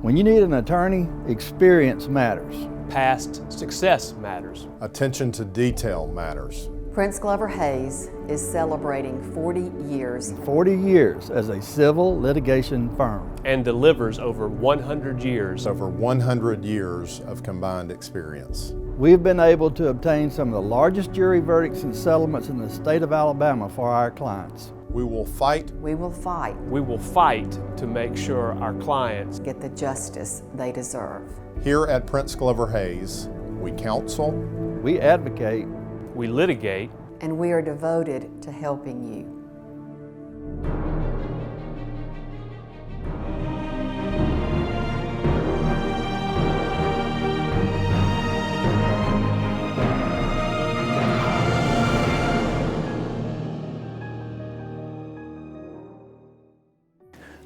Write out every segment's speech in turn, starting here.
When you need an attorney, experience matters. Past success matters. Attention to detail matters. Prince Glover Hayes is celebrating 40 years. 40 years as a civil litigation firm. And delivers over 100 years. Over 100 years of combined experience. We've been able to obtain some of the largest jury verdicts and settlements in the state of Alabama for our clients. We will fight. We will fight. We will fight to make sure our clients get the justice they deserve. Here at Prince Glover Hayes, we counsel. We advocate. We litigate. And we are devoted to helping you.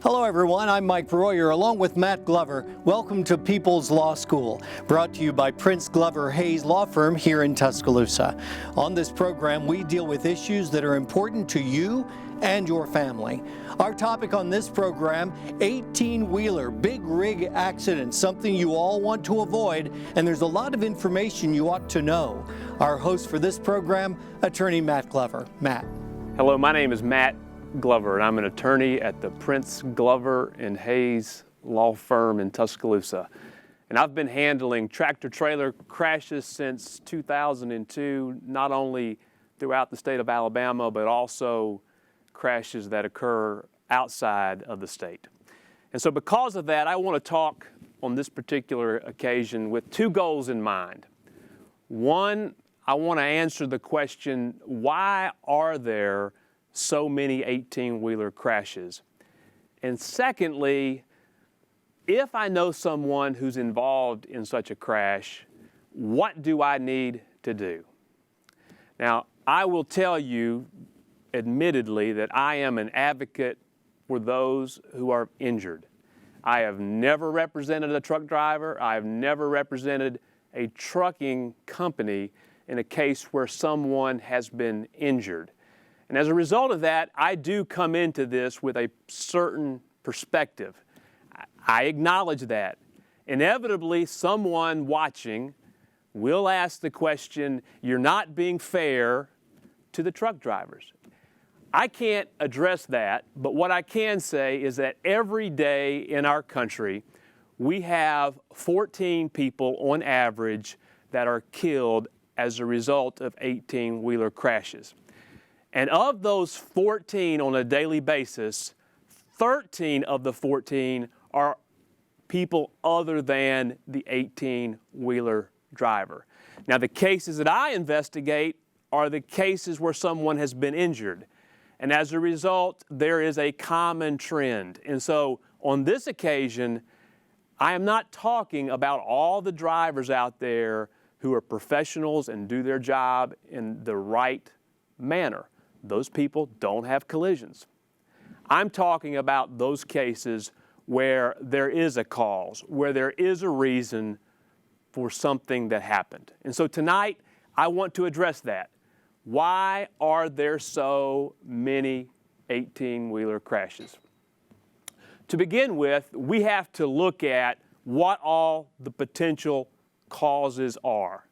Hello everyone, I'm Mike Royer along with Matt Glover. Welcome to People's Law School, brought to you by Prince Glover Hayes Law Firm here in Tuscaloosa. On this program, we deal with issues that are important to you and your family. Our topic on this program, 18-wheeler, big rig accidents, something you all want to avoid, and there's a lot of information you ought to know. Our host for this program, attorney Matt Glover. Matt. Hello, my name is Matt Glover, and I'm an attorney at the Prince Glover and Hayes Law Firm in Tuscaloosa. And I've been handling tractor-trailer crashes since 2002, not only throughout the state of Alabama, but also crashes that occur outside of the state. And so because of that, I want to talk on this particular occasion with two goals in mind. One, I want to answer the question, why are there so many 18-wheeler crashes? And secondly, if I know someone who's involved in such a crash, what do I need to do? Now, I will tell you, admittedly, that I am an advocate for those who are injured. I have never represented a truck driver. I have never represented a trucking company in a case where someone has been injured. And as a result of that, I do come into this with a certain perspective. I acknowledge that. Inevitably, someone watching will ask the question, you're not being fair to the truck drivers. I can't address that, but what I can say is that every day in our country, we have 14 people on average that are killed as a result of 18-wheeler crashes. And of those 14 on a daily basis, 13 of the 14 are people other than the 18-wheeler driver. Now, the cases that I investigate are the cases where someone has been injured. And as a result, there is a common trend. And so on this occasion, I am not talking about all the drivers out there who are professionals and do their job in the right manner. Those people don't have collisions. I'm talking about those cases where there is a cause, where there is a reason for something that happened. And so tonight, I want to address that. Why are there so many 18-wheeler crashes? To begin with, we have to look at what all the potential causes are.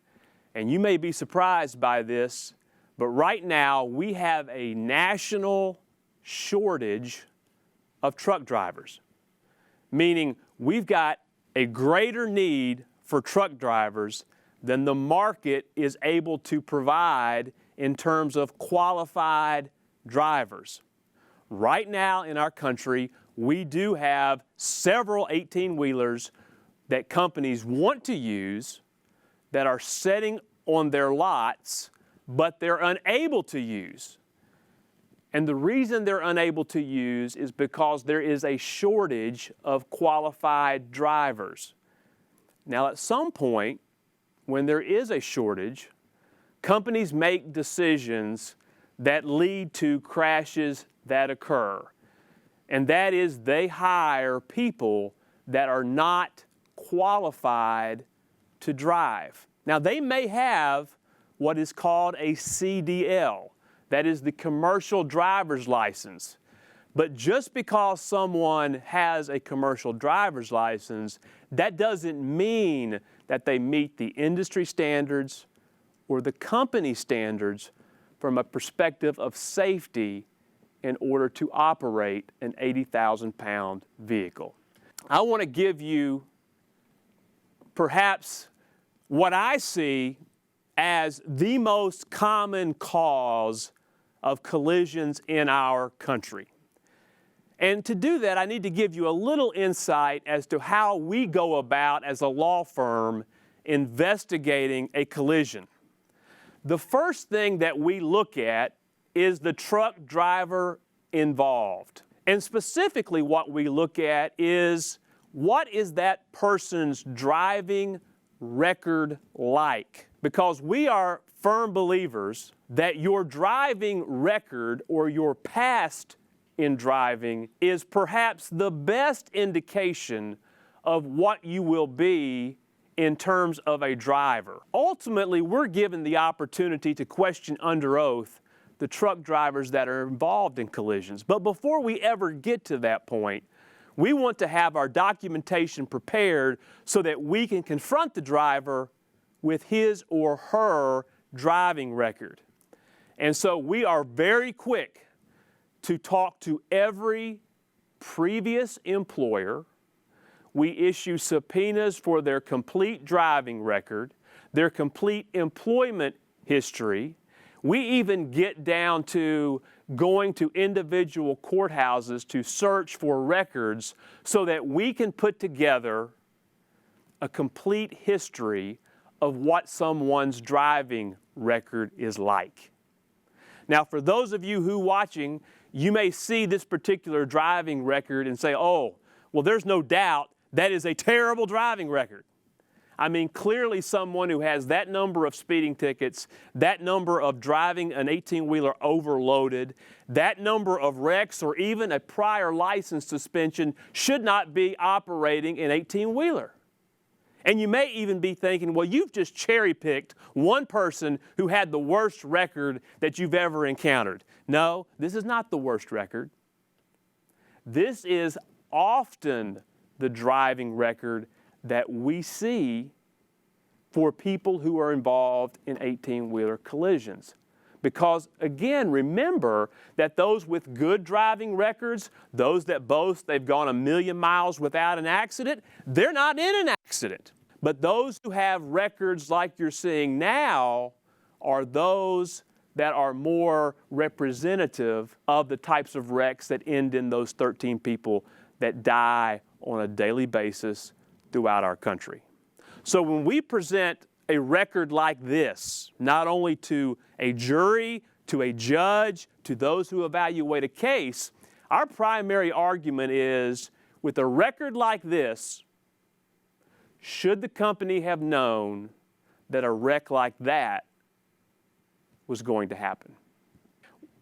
And you may be surprised by this, but right now, we have a national shortage of truck drivers, meaning we've got a greater need for truck drivers than the market is able to provide in terms of qualified drivers. Right now in our country, we do have several 18-wheelers that companies want to use that are sitting on their lots, but they're unable to use. And the reason they're unable to use is because there is a shortage of qualified drivers. Now, at some point, when there is a shortage, companies make decisions that lead to crashes that occur. And that is they hire people that are not qualified to drive. Now, they may have what is called a CDL. That is the commercial driver's license. But just because someone has a commercial driver's license, that doesn't mean that they meet the industry standards or the company standards from a perspective of safety in order to operate an 80,000-pound vehicle. I want to give you perhaps what I see as the most common cause of collisions in our country. And to do that, I need to give you a little insight as to how we go about as a law firm investigating a collision. The first thing that we look at is the truck driver involved. And specifically what we look at is, what is that person's driving record like? Because we are firm believers that your driving record or your past in driving is perhaps the best indication of what you will be in terms of a driver. Ultimately, we're given the opportunity to question under oath the truck drivers that are involved in collisions. But before we ever get to that point, we want to have our documentation prepared so that we can confront the driver with his or her driving record. And so we are very quick to talk to every previous employer. We issue subpoenas for their complete driving record, their complete employment history. We even get down to going to individual courthouses to search for records so that we can put together a complete history of what someone's driving record is like. Now, for those of you who are watching, you may see this particular driving record and say, oh, well, there's no doubt that is a terrible driving record. I mean, clearly someone who has that number of speeding tickets, that number of driving an 18-wheeler overloaded, that number of wrecks, or even a prior license suspension should not be operating an 18-wheeler. And you may even be thinking, well, you've just cherry-picked one person who had the worst record that you've ever encountered. No, this is not the worst record. This is often the driving record that we see for people who are involved in 18-wheeler collisions. Because, again, remember that those with good driving records, those that boast they've gone 1,000,000 miles without an accident, they're not in an accident. But those who have records like you're seeing now are those that are more representative of the types of wrecks that end in those 13 people that die on a daily basis throughout our country. So when we present a record like this, not only to a jury, to a judge, to those who evaluate a case, our primary argument is, with a record like this, should the company have known that a wreck like that was going to happen?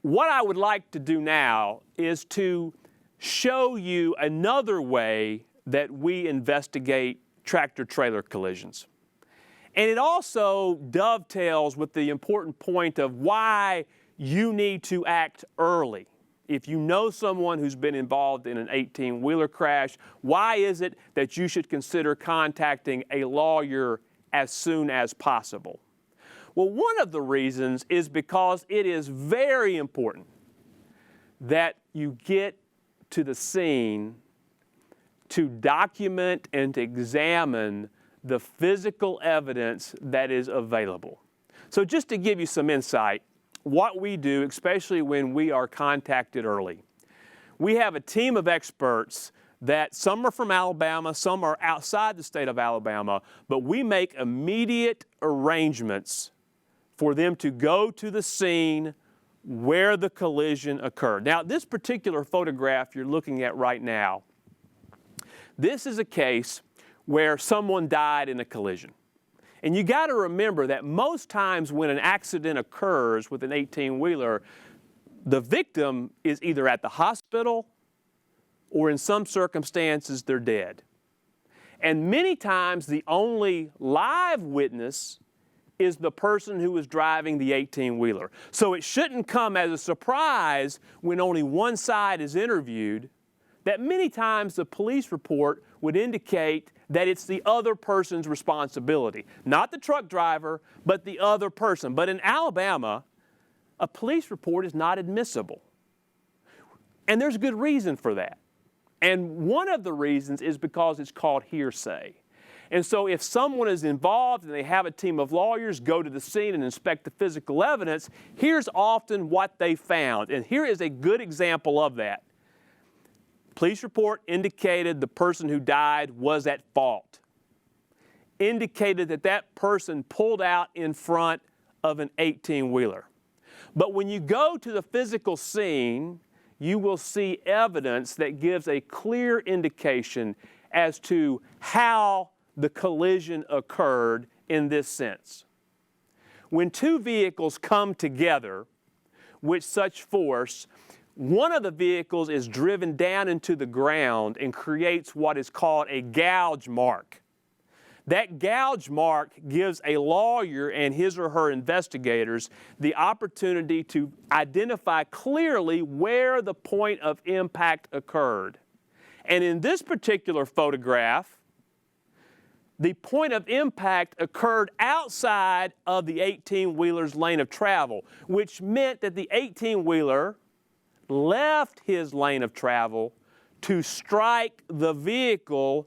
What I would like to do now is to show you another way that we investigate tractor-trailer collisions. And it also dovetails with the important point of why you need to act early. If you know someone who's been involved in an 18-wheeler crash, why is it that you should consider contacting a lawyer as soon as possible? Well, one of the reasons is because it is very important that you get to the scene to document and to examine the physical evidence that is available. So just to give you some insight, what we do, especially when we are contacted early, we have a team of experts that some are from Alabama, some are outside the state of Alabama, but we make immediate arrangements for them to go to the scene where the collision occurred. Now, this particular photograph you're looking at right now, this is a case where someone died in a collision. And you got to remember that most times when an accident occurs with an 18-wheeler, the victim is either at the hospital or in some circumstances they're dead. And many times the only live witness is the person who was driving the 18-wheeler. So it shouldn't come as a surprise when only one side is interviewed that many times the police report would indicate that it's the other person's responsibility. Not the truck driver, but the other person. But in Alabama, a police report is not admissible. And there's good reason for that. And one of the reasons is because it's called hearsay. And so if someone is involved and they have a team of lawyers go to the scene and inspect the physical evidence, here's often what they found. And here is a good example of that. Police report indicated the person who died was at fault. Indicated that that person pulled out in front of an 18-wheeler. But when you go to the physical scene, you will see evidence that gives a clear indication as to how the collision occurred in this sense. When two vehicles come together with such force, one of the vehicles is driven down into the ground and creates what is called a gouge mark. That gouge mark gives a lawyer and his or her investigators the opportunity to identify clearly where the point of impact occurred. And in this particular photograph, the point of impact occurred outside of the 18-wheeler's lane of travel, which meant that the 18-wheeler left his lane of travel to strike the vehicle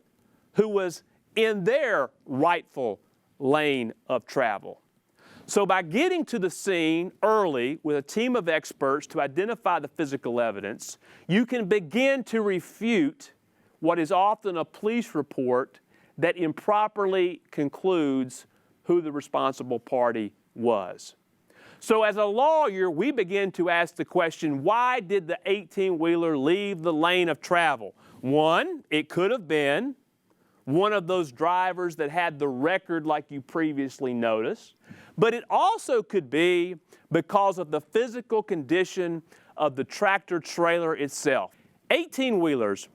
who was in their rightful lane of travel. So by getting to the scene early with a team of experts to identify the physical evidence, you can begin to refute what is often a police report that improperly concludes who the responsible party was. So as a lawyer, we begin to ask the question, why did the 18-wheeler leave the lane of travel? One, it could have been one of those drivers that had the record like you previously noticed, but it also could be because of the physical condition of the tractor trailer itself. 18-wheelers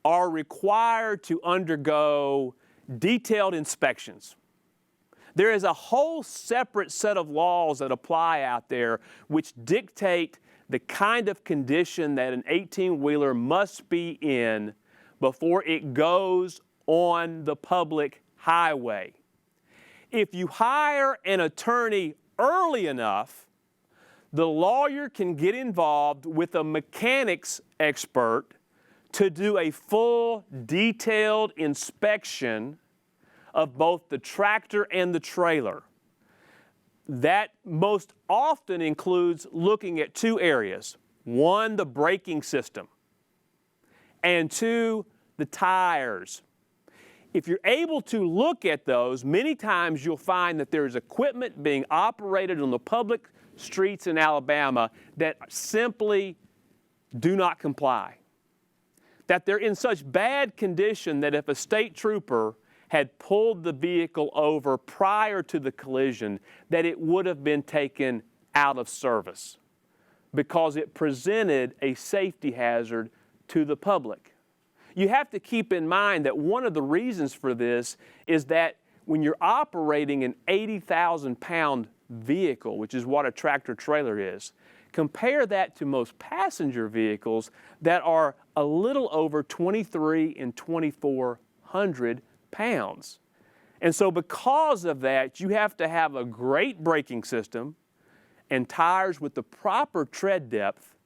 are required to undergo detailed inspections. There is a whole separate set of laws that apply out there which dictate the kind of condition that an 18-wheeler must be in before it goes on the public highway. If you hire an attorney early enough, the lawyer can get involved with a mechanics expert to do a full detailed inspection of both the tractor and the trailer. That most often includes looking at two areas. One, the braking system, and two, the tires. If you're able to look at those, many times you'll find that there's equipment being operated on the public streets in Alabama that simply do not comply. That they're in such bad condition that if a state trooper had pulled the vehicle over prior to the collision, that it would have been taken out of service because it presented a safety hazard to the public. You have to keep in mind that one of the reasons for this is that when you're operating an 80,000-pound vehicle, which is what a tractor trailer is, compare that to most passenger vehicles that are a little over 2,300 and 2,400 pounds. And so because of that, you have to have a great braking system and tires with the proper tread depth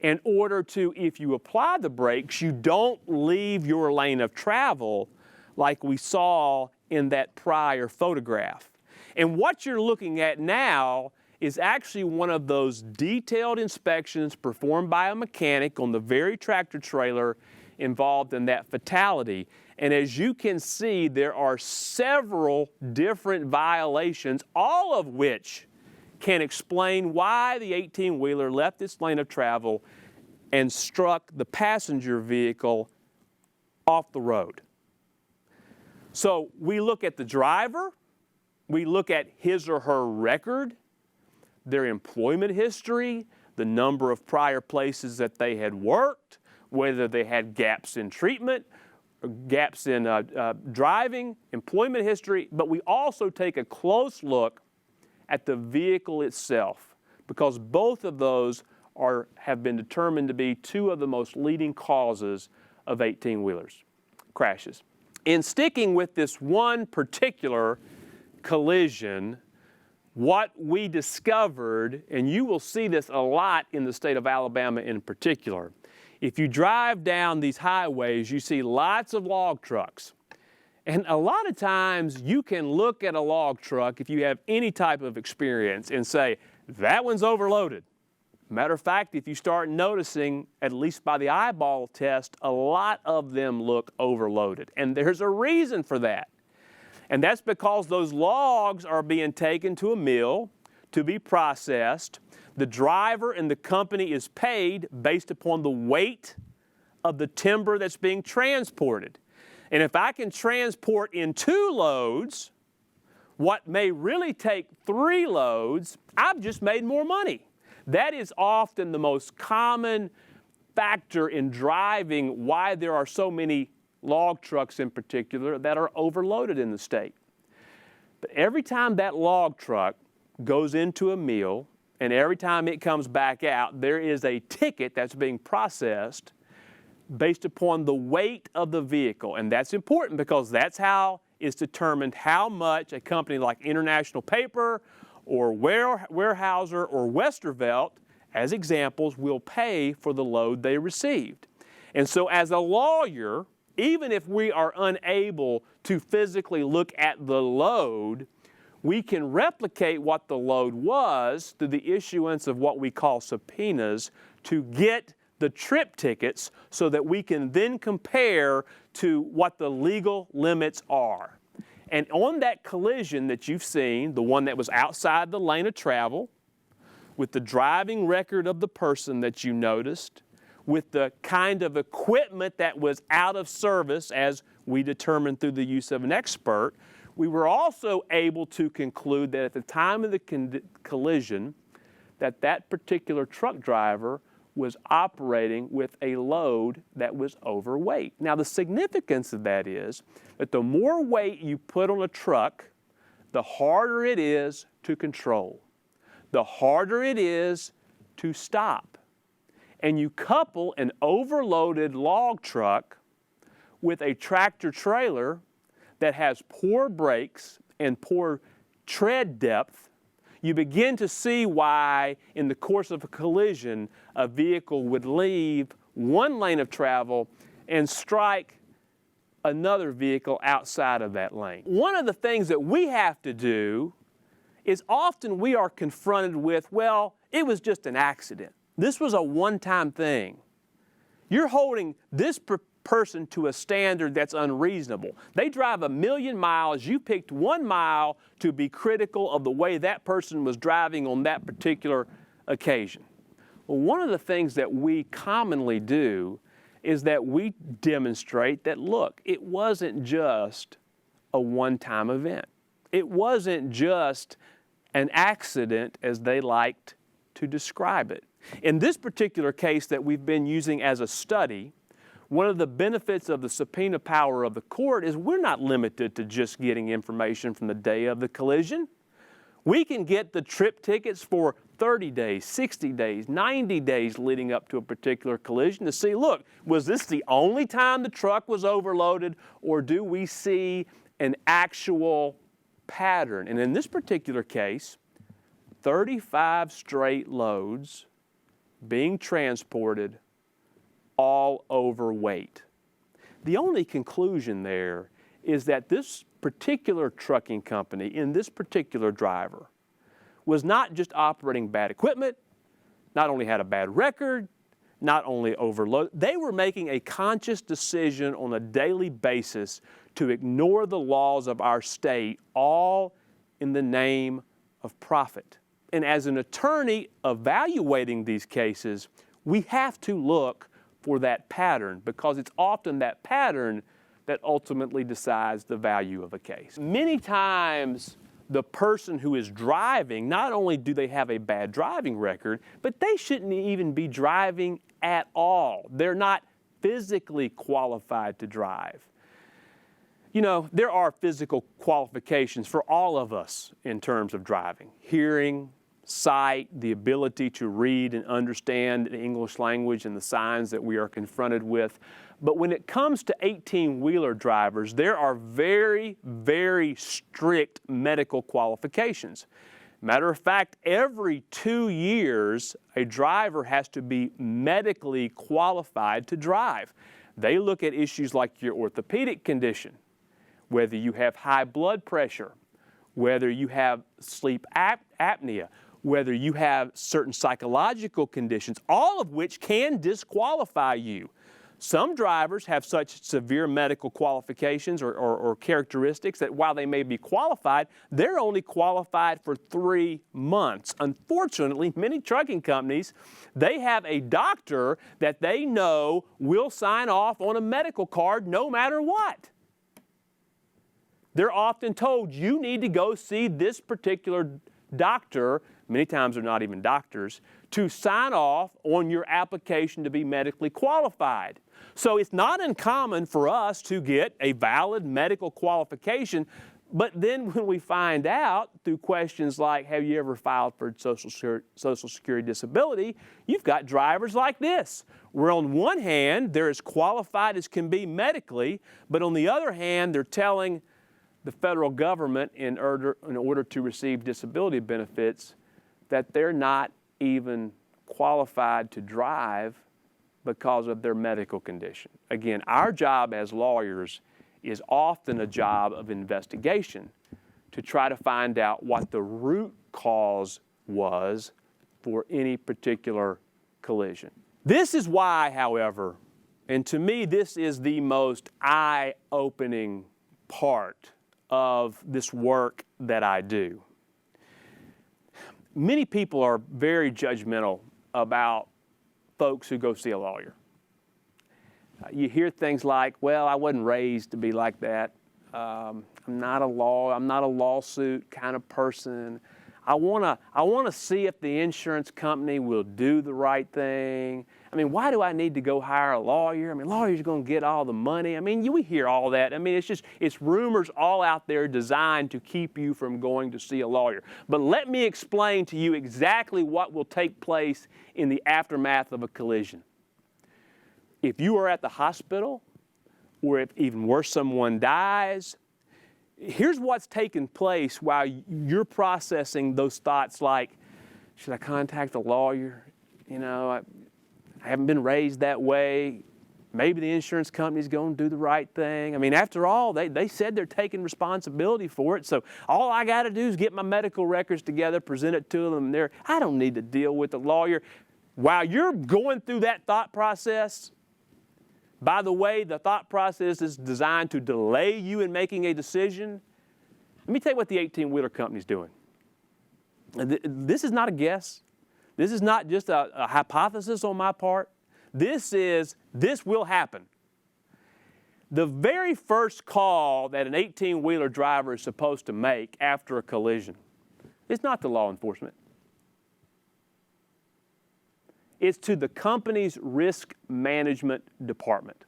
in order to, if you apply the brakes, you don't leave your lane of travel like we saw in that prior photograph. And what you're looking at now is actually one of those detailed inspections performed by a mechanic on the very tractor trailer involved in that fatality. And as you can see, there are several different violations, all of which can explain why the 18-wheeler left its lane of travel and struck the passenger vehicle off the road. So we look at the driver, we look at his or her record, their employment history, the number of prior places that they had worked, whether they had gaps in treatment, gaps in driving, employment history, but we also take a close look at the vehicle itself, because both of those have been determined to be two of the most leading causes of 18-wheelers crashes. In sticking with this one particular collision, what we discovered, and you will see this a lot in the state of Alabama in particular, if you drive down these highways, you see lots of log trucks. And a lot of times you can look at a log truck, if you have any type of experience, and say, that one's overloaded. Matter of fact, if you start noticing, at least by the eyeball test, a lot of them look overloaded. And there's a reason for that. And that's because those logs are being taken to a mill to be processed. The driver and the company is paid based upon the weight of the timber that's being transported. And if I can transport in 2 loads what may really take 3 loads, I've just made more money. That is often the most common factor in driving why there are so many log trucks in particular that are overloaded in the state. But every time that log truck goes into a mill and every time it comes back out, there is a ticket that's being processed based upon the weight of the vehicle. And that's important because that's how it's determined how much a company like International Paper or Weyerhaeuser or Westervelt, as examples, will pay for the load they received. And so as a lawyer, even if we are unable to physically look at the load, we can replicate what the load was through the issuance of what we call subpoenas to get the trip tickets so that we can then compare to what the legal limits are. And on that collision that you've seen, the one that was outside the lane of travel, with the driving record of the person that you noticed, with the kind of equipment that was out of service as we determined through the use of an expert, we were also able to conclude that at the time of the collision, that particular truck driver was operating with a load that was overweight. Now the significance of that is that the more weight you put on a truck, the harder it is to control, the harder it is to stop. And you couple an overloaded log truck with a tractor trailer that has poor brakes and poor tread depth, you begin to see why in the course of a collision, a vehicle would leave one lane of travel and strike another vehicle outside of that lane. One of the things that we have to do is often we are confronted with, well, it was just an accident. This was a one-time thing. You're holding this person to a standard that's unreasonable. They drive 1,000,000 miles. You picked 1 mile to be critical of the way that person was driving on that particular occasion. Well, one of the things that we commonly do is that we demonstrate that, look, it wasn't just a one-time event. It wasn't just an accident as they liked to describe it. In this particular case that we've been using as a study, one of the benefits of the subpoena power of the court is we're not limited to just getting information from the day of the collision. We can get the trip tickets for 30 days, 60 days, 90 days leading up to a particular collision to see, look, was this the only time the truck was overloaded, or do we see an actual pattern? And in this particular case, 35 straight loads being transported, all overweight. The only conclusion there is that this particular trucking company and this particular driver was not just operating bad equipment, not only had a bad record, not only overloaded, they were making a conscious decision on a daily basis to ignore the laws of our state, all in the name of profit. And as an attorney evaluating these cases, we have to look for that pattern, because it's often that pattern that ultimately decides the value of a case. Many times, the person who is driving, not only do they have a bad driving record, but they shouldn't even be driving at all. They're not physically qualified to drive. You know, there are physical qualifications for all of us in terms of driving. Hearing, sight, the ability to read and understand the English language and the signs that we are confronted with. But when it comes to 18-wheeler drivers, there are very, very strict medical qualifications. Matter of fact, every 2 years, a driver has to be medically qualified to drive. They look at issues like your orthopedic condition, whether you have high blood pressure, whether you have sleep apnea, whether you have certain psychological conditions, all of which can disqualify you. Some drivers have such severe medical qualifications or characteristics that while they may be qualified, they're only qualified for 3 months. Unfortunately, many trucking companies, they have a doctor that they know will sign off on a medical card no matter what. They're often told, you need to go see this particular doctor, many times they're not even doctors, to sign off on your application to be medically qualified. So it's not uncommon for us to get a valid medical qualification, but then when we find out through questions like, have you ever filed for Social Security disability, you've got drivers like this, where on one hand, they're as qualified as can be medically, but on the other hand, they're telling the federal government in order to receive disability benefits that they're not even qualified to drive because of their medical condition. Again, our job as lawyers is often a job of investigation to try to find out what the root cause was for any particular collision. This is why, however, and to me this is the most eye-opening part of this work that I do. Many people are very judgmental about folks who go see a lawyer. You hear things like, well, I wasn't raised to be like that. I'm not a lawsuit kind of person. I want to see if the insurance company will do the right thing. I mean, why do I need to go hire a lawyer? I mean, lawyers are going to get all the money. I mean, we hear all that. I mean, it's rumors all out there designed to keep you from going to see a lawyer. But let me explain to you exactly what will take place in the aftermath of a collision. If you are at the hospital, or if even worse, someone dies, here's what's taking place while you're processing those thoughts like, should I contact a lawyer? You know, I haven't been raised that way. Maybe the insurance company's going to do the right thing. I mean, after all, they said they're taking responsibility for it, so all I got to do is get my medical records together, present it to them there. I don't need to deal with the lawyer. While you're going through that thought process, by the way, the thought process is designed to delay you in making a decision. Let me tell you what the 18-wheeler company's doing. This is not a guess. This is not just a hypothesis on my part. This will happen. The very first call that an 18-wheeler driver is supposed to make after a collision is not to law enforcement. It's to the company's risk management department.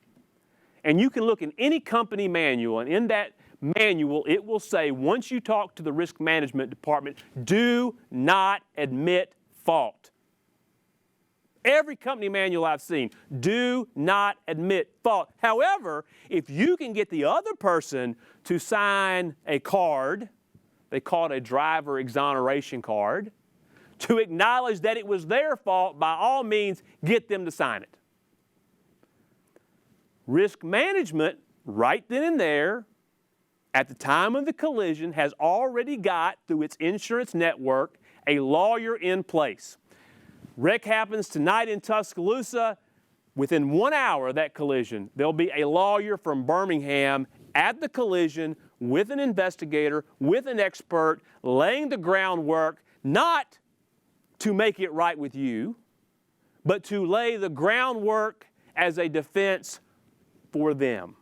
And you can look in any company manual, and in that manual it will say, once you talk to the risk management department, do not admit fault. Every company manual I've seen, do not admit fault. However, if you can get the other person to sign a card, they call it a driver exoneration card, to acknowledge that it was their fault, by all means, get them to sign it. Risk management, right then and there, at the time of the collision, has already got, through its insurance network, a lawyer in place. Wreck happens tonight in Tuscaloosa. Within 1 hour of that collision, there'll be a lawyer from Birmingham at the collision with an investigator, with an expert, laying the groundwork, not to make it right with you, but to lay the groundwork as a defense for them.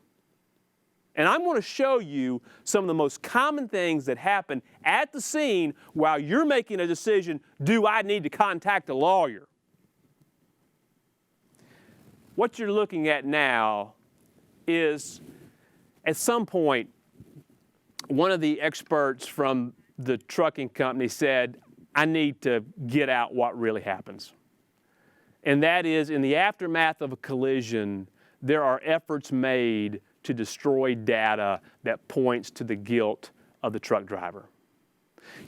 And I'm going to show you some of the most common things that happen at the scene while you're making a decision, do I need to contact a lawyer? What you're looking at now is, at some point, one of the experts from the trucking company said, I need to get out what really happens. And that is, in the aftermath of a collision, there are efforts made to destroy data that points to the guilt of the truck driver.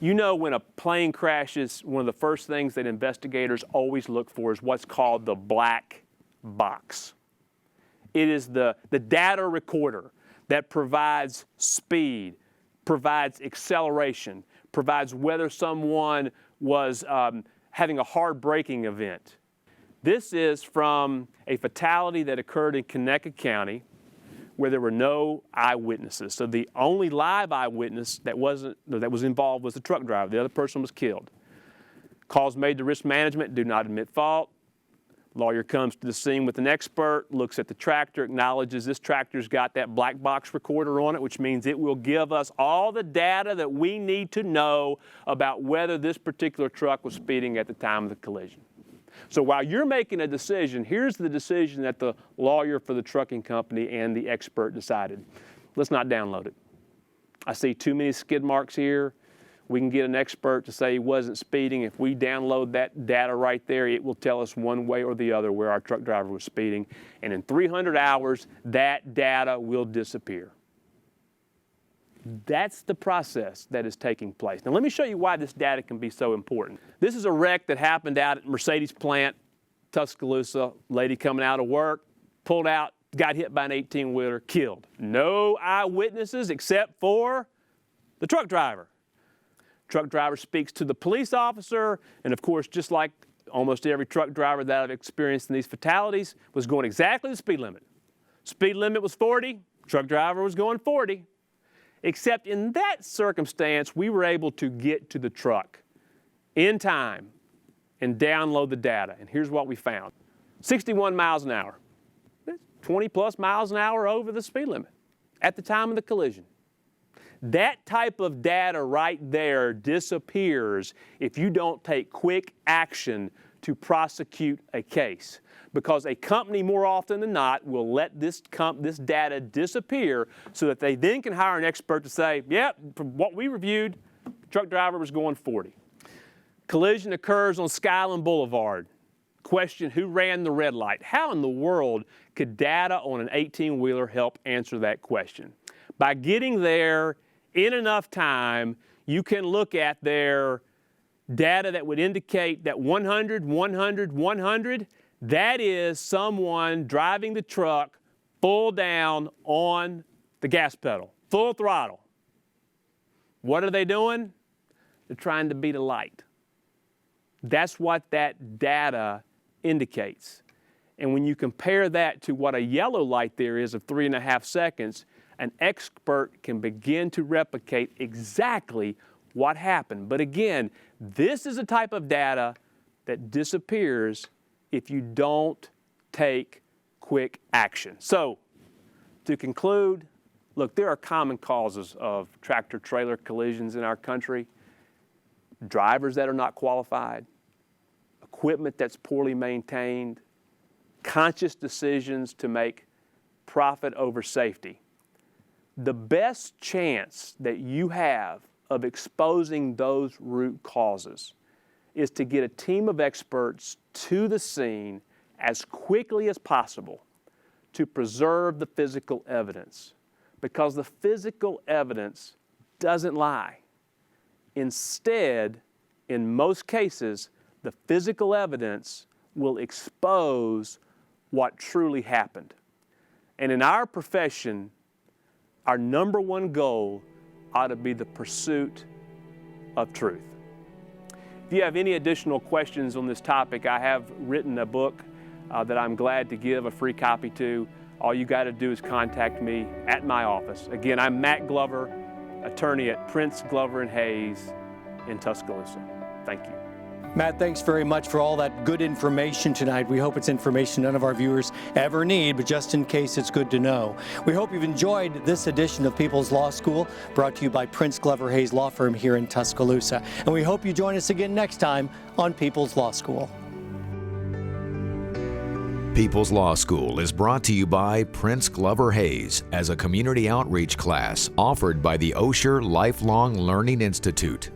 You know, when a plane crashes, one of the first things that investigators always look for is what's called the black box. It is the data recorder that provides speed, provides acceleration, provides whether someone was having a hard braking event. This is from a fatality that occurred in Connecticut County where there were no eyewitnesses. So the only live eyewitness that was involved was the truck driver. The other person was killed. Calls made to risk management, do not admit fault. Lawyer comes to the scene with an expert, looks at the tractor, acknowledges this tractor's got that black box recorder on it, which means it will give us all the data that we need to know about whether this particular truck was speeding at the time of the collision. So while you're making a decision, here's the decision that the lawyer for the trucking company and the expert decided. Let's not download it. I see too many skid marks here. We can get an expert to say he wasn't speeding. If we download that data right there, it will tell us one way or the other where our truck driver was speeding. And in 300 hours, that data will disappear. That's the process that is taking place. Now let me show you why this data can be so important. This is a wreck that happened out at Mercedes plant, Tuscaloosa. Lady coming out of work, pulled out, got hit by an 18-wheeler, killed. No eyewitnesses except for the truck driver. Truck driver speaks to the police officer, and of course, just like almost every truck driver that I've experienced in these fatalities, was going exactly the speed limit. Speed limit was 40, truck driver was going 40. Except in that circumstance, we were able to get to the truck in time and download the data. And here's what we found. 61 miles an hour. 20 plus miles an hour over the speed limit at the time of the collision. That type of data right there disappears if you don't take quick action to prosecute a case. Because a company more often than not will let this data disappear so that they then can hire an expert to say, yep, from what we reviewed, the truck driver was going 40. Collision occurs on Skyland Boulevard. Question, who ran the red light? How in the world could data on an 18-wheeler help answer that question? By getting there in enough time, you can look at their data that would indicate that 100, 100, 100, that is someone driving the truck full down on the gas pedal, full throttle. What are they doing? They're trying to beat a light. That's what that data indicates. And when you compare that to what a yellow light there is of 3.5 seconds, an expert can begin to replicate exactly what happened. But again, this is a type of data that disappears if you don't take quick action. So, to conclude, look, there are common causes of tractor-trailer collisions in our country. Drivers that are not qualified, equipment that's poorly maintained, conscious decisions to make profit over safety. The best chance that you have of exposing those root causes is to get a team of experts to the scene as quickly as possible to preserve the physical evidence, because the physical evidence doesn't lie. Instead, in most cases, the physical evidence will expose what truly happened. And in our profession, our number one goal ought to be the pursuit of truth. If you have any additional questions on this topic, I have written a book that I'm glad to give a free copy to. All you got to do is contact me at my office. Again, I'm Matt Glover, attorney at Prince, Glover & Hayes in Tuscaloosa. Thank you. Matt, thanks very much for all that good information tonight. We hope it's information none of our viewers ever need, but just in case, it's good to know. We hope you've enjoyed this edition of People's Law School, brought to you by Prince Glover Hayes Law Firm here in Tuscaloosa. And we hope you join us again next time on People's Law School. People's Law School is brought to you by Prince Glover Hayes as a community outreach class offered by the Osher Lifelong Learning Institute.